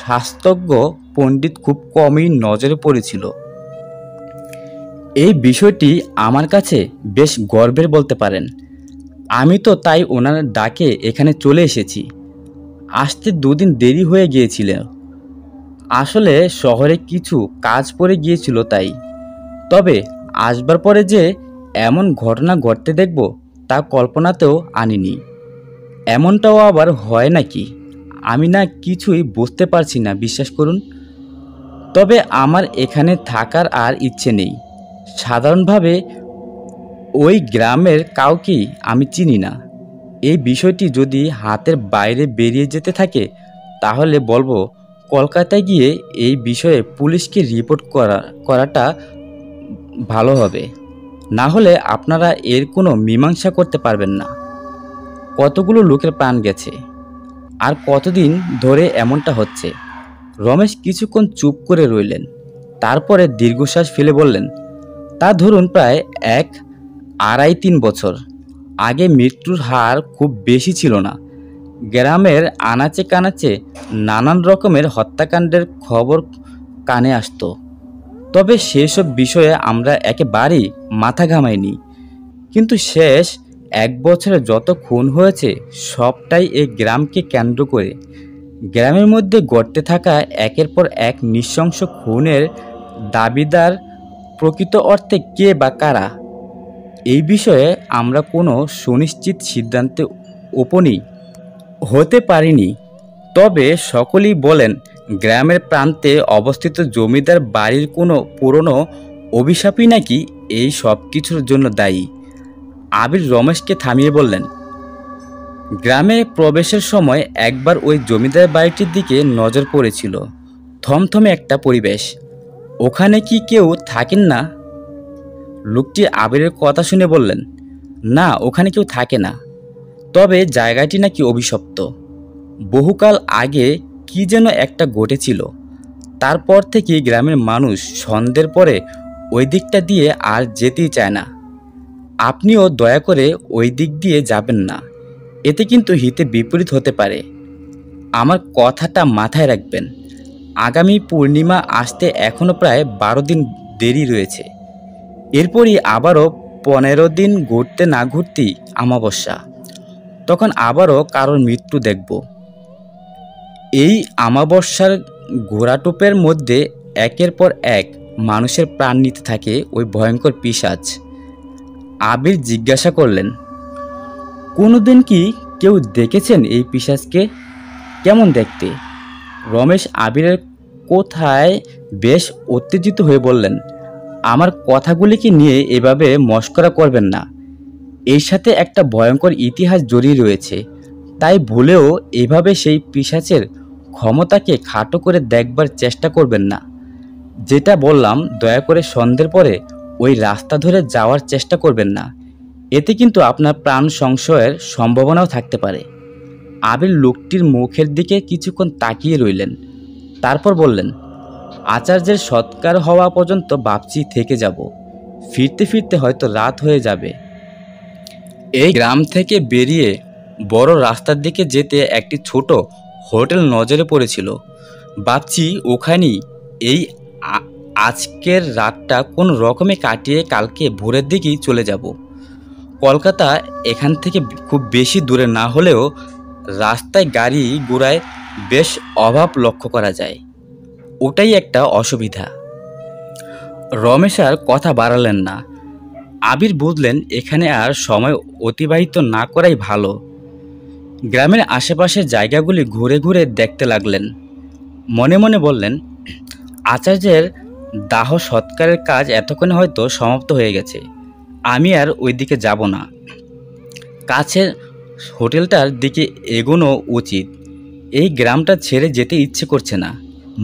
শাস্ত্রজ্ঞ পণ্ডিত খুব কমই নজরে পড়েছিল। এই বিষয়টি আমার কাছে বেশ গর্বের বলতে পারেন। আমি তো তাই ওনার ডাকে এখানে চলে এসেছি। আসতে দুদিন দেরি হয়ে গিয়েছিল। আসলে শহরে কিছু কাজ পড়ে গিয়েছিল তাই। তবে আসবার পরে যে এমন ঘটনা ঘটতে দেখব তা কল্পনাতেও আনিনি। এমনটাও আবার হয় নাকি আমি না কিছুই বুঝতে পারছি না, বিশ্বাস করুন। তবে আমার এখানে থাকার আর ইচ্ছে নেই। সাধারণভাবে ওই গ্রামের কাউকেই আমি চিনি না। এই বিষয়টি যদি হাতের বাইরে বেরিয়ে যেতে থাকে তাহলে বলবো কলকাতায় গিয়ে এই বিষয়ে পুলিশকে রিপোর্ট করাটা ভালো হবে। না হলে আপনারা এর কোনো মীমাংসা করতে পারবেন না। কতগুলো লোকের প্রাণ গেছে, আর কতদিন ধরে এমনটা হচ্ছে। রমেশ কিছুক্ষণ চুপ করে রইলেন। তারপরে দীর্ঘশ্বাস ফেলে বললেন, তা ধরুন প্রায় 1, 2.5, 3 বছর। আগে মৃত্যুর হার খুব বেশি ছিল না। গ্রামের আনাচে কানাচে নানান রকমের হত্যাকাণ্ডের খবর কানে আসতো, তবে সেসব বিষয়ে আমরা একেবারেই মাথা ঘামাইনি। কিন্তু শেষ 1 বছরে যত খুন হয়েছে সবটাই এই গ্রামকে কেন্দ্র করে। গ্রামের মধ্যে গড়তে থাকা একের পর এক নৃশংস খুনের দাবিদার প্রকৃত অর্থে কে বা কারা, এই বিষয়ে আমরা কোনো সুনিশ্চিত সিদ্ধান্তে উপনীত হতে পারিনি। তবে সকলেই বলেন গ্রামের প্রান্তে অবস্থিত জমিদার বাড়ির কোনো পুরনো অভিশাপই নাকি এই সব কিছুর জন্য দায়ী। আবির রমেশকে থামিয়ে বললেন, গ্রামে প্রবেশের সময় একবার ওই জমিদার বাড়িটির দিকে নজর পড়েছিল। থমথমে একটা পরিবেশ। ওখানে কি কেউ থাকেন না? লোকটি আবিরের কথা শুনে বললেন, না, ওখানে কেউ থাকে না, তবে জায়গাটি নাকি অভিশপ্ত। বহুকাল আগে কি যেন একটা ঘটেছিল, তারপর থেকে গ্রামের মানুষ সন্ধ্যের পরে ওই দিকটা দিয়ে আর যেতেই চায় না। আপনিও দয়া করে ওই দিক দিয়ে যাবেন না, এতে কিন্তু হিতে বিপরীত হতে পারে। আমার কথাটা মাথায় রাখবেন। আগামী পূর্ণিমা আসতে এখনও প্রায় 12 দিন দেরি রয়েছে। এরপরই আবারও 15 দিন ঘুরতে না ঘুরতেই অমাবস্যা। তখন আবারও কারোর মৃত্যু দেখব। এই অমাবস্যার ঘোড়াটোপের মধ্যে একের পর এক মানুষের প্রাণ নিতে থাকে ওই ভয়ঙ্কর পিশাচ। আবির জিজ্ঞাসা করলেন, কোনোদিন কি কেউ দেখেছেন এই পিশাচকে? কেমন দেখতে? রমেশ আবিরের কোথায় বেশ উত্তেজিত হয়ে বললেন, আমার কথাগুলিকে নিয়ে এভাবে মশকরা করবেন না। এর সাথে একটা ভয়ঙ্কর ইতিহাস জড়িয়ে রয়েছে, তাই ভুলেও এভাবে সেই পিশাচের ক্ষমতাকে খাটো করে দেখবার চেষ্টা করবেন না। যেটা বললাম, দয়া করে সন্ধ্যের পরে ওই রাস্তা ধরে যাওয়ার চেষ্টা করবেন না, এতে কিন্তু আপনার প্রাণ সংশয়ের সম্ভাবনাও থাকতে পারে। আবির লোকটির মুখের দিকে কিছুক্ষণ তাকিয়ে রইলেন, তারপর বললেন, আচার্যের সৎকার হওয়া পর্যন্ত ভাবছি থেকে যাব, ফিরতে ফিরতে হয়তো রাত হয়ে যাবে। এই গ্রাম থেকে বেরিয়ে বড় রাস্তার দিকে যেতে একটি ছোট হোটেল নজরে পড়েছিল। ভাবছি ওখানেই এই আজকের রাতটা কোন রকমে কাটিয়ে কালকে ভোরের দিকেই চলে যাব। কলকাতা এখান থেকে খুব বেশি দূরে না হলেও রাস্তায় গাড়ি ঘোড়ায় বেশ অভাব লক্ষ্য করা যায়, ওটাই একটা অসুবিধা। রমেশ আর কথা বাড়ালেন না। আবির বুঝলেন এখানে আর সময় অতিবাহিত না করাই ভালো। গ্রামের আশেপাশের জায়গাগুলি ঘুরে ঘুরে দেখতে লাগলেন। মনে মনে বললেন, আচার্যের দাহ সৎকারের কাজ এতক্ষণে হয়তো সমাপ্ত হয়ে গেছে, আমি আর ওই দিকে যাব না। কাছের হোটেলটার দিকে এগোনো উচিত। এই গ্রামটা ছেড়ে যেতে ইচ্ছে করছে না,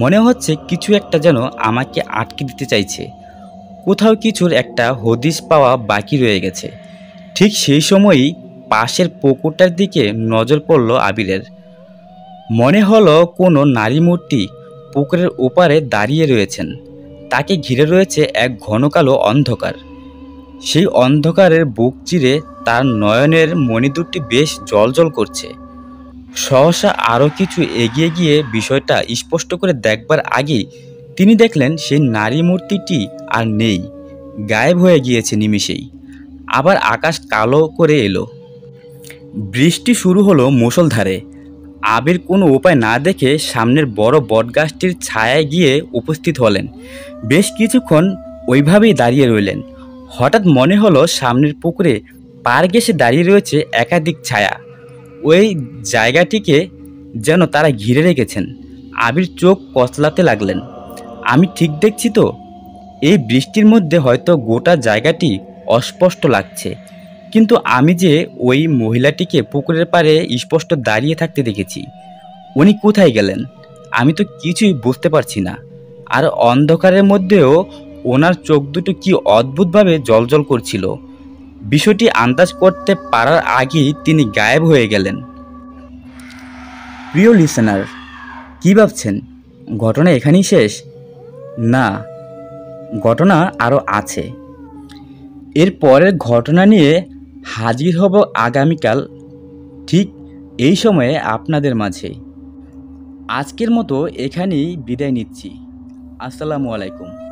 মনে হচ্ছে কিছু একটা যেন আমাকে আটকে দিতে চাইছে। কোথাও কিছুর একটা হদিশ পাওয়া বাকি রয়ে গেছে। ঠিক সেই সময়ই পাশের পুকুরটার দিকে নজর পড়ল আবিরের। মনে হলো কোনো নারী মূর্তি পুকুরের ওপারে দাঁড়িয়ে রয়েছেন। তাকে ঘিরে রয়েছে এক ঘন কালো অন্ধকার। সেই অন্ধকারের বুক চিরে তার নয়নের মণি দুটি বেশ জ্বলজ্বল করছে। সহসা আরও কিছু এগিয়ে গিয়ে বিষয়টা স্পষ্ট করে দেখবার আগেই তিনি দেখলেন সেই নারী মূর্তিটি আর নেই, গায়েব হয়ে গিয়েছে নিমেষেই। আবার আকাশ কালো করে এলো। বৃষ্টি শুরু হলো মুষলধারে। আবির কোনো উপায় না দেখে সামনের বড় বটগাছটির ছায়ায় গিয়ে উপস্থিত হলেন। বেশ কিছুক্ষণ ওইভাবেই দাঁড়িয়ে রইলেন। হঠাৎ মনে হলো সামনের পুকুরে পার ঘেঁষে দাঁড়িয়ে রয়েছে একাধিক ছায়া। ওই জায়গাটিকে যেন তারা ঘিরে রেখেছেন। আবির চোখ কচলাতে লাগলেন, আমি ঠিক দেখছি তো? এই বৃষ্টির মধ্যে হয়তো গোটা জায়গাটি অস্পষ্ট লাগছে, কিন্তু আমি যে ওই মহিলাটিকে পুকুরের পাড়ে স্পষ্ট দাঁড়িয়ে থাকতে দেখেছি। উনি কোথায় গেলেন আমি তো কিছুই বুঝতে পারছি না। আর অন্ধকারের মধ্যেও ওনার চোখ দুটো কি অদ্ভুতভাবে জ্বলজ্বল করছিল। বিষয়টি আন্দাজ করতে পারার আগেই তিনি গায়েব হয়ে গেলেন। প্রিয় লিসেনার, কী ভাবছেন ঘটনা এখানেই শেষ? না, ঘটনা আরও আছে। এর পরের ঘটনা নিয়ে হাজির হব আগামীকাল ঠিক এই সময়ে আপনাদের মাঝে। আজকের মতো এখানেই বিদায় নিচ্ছি। আসসালামু আলাইকুম।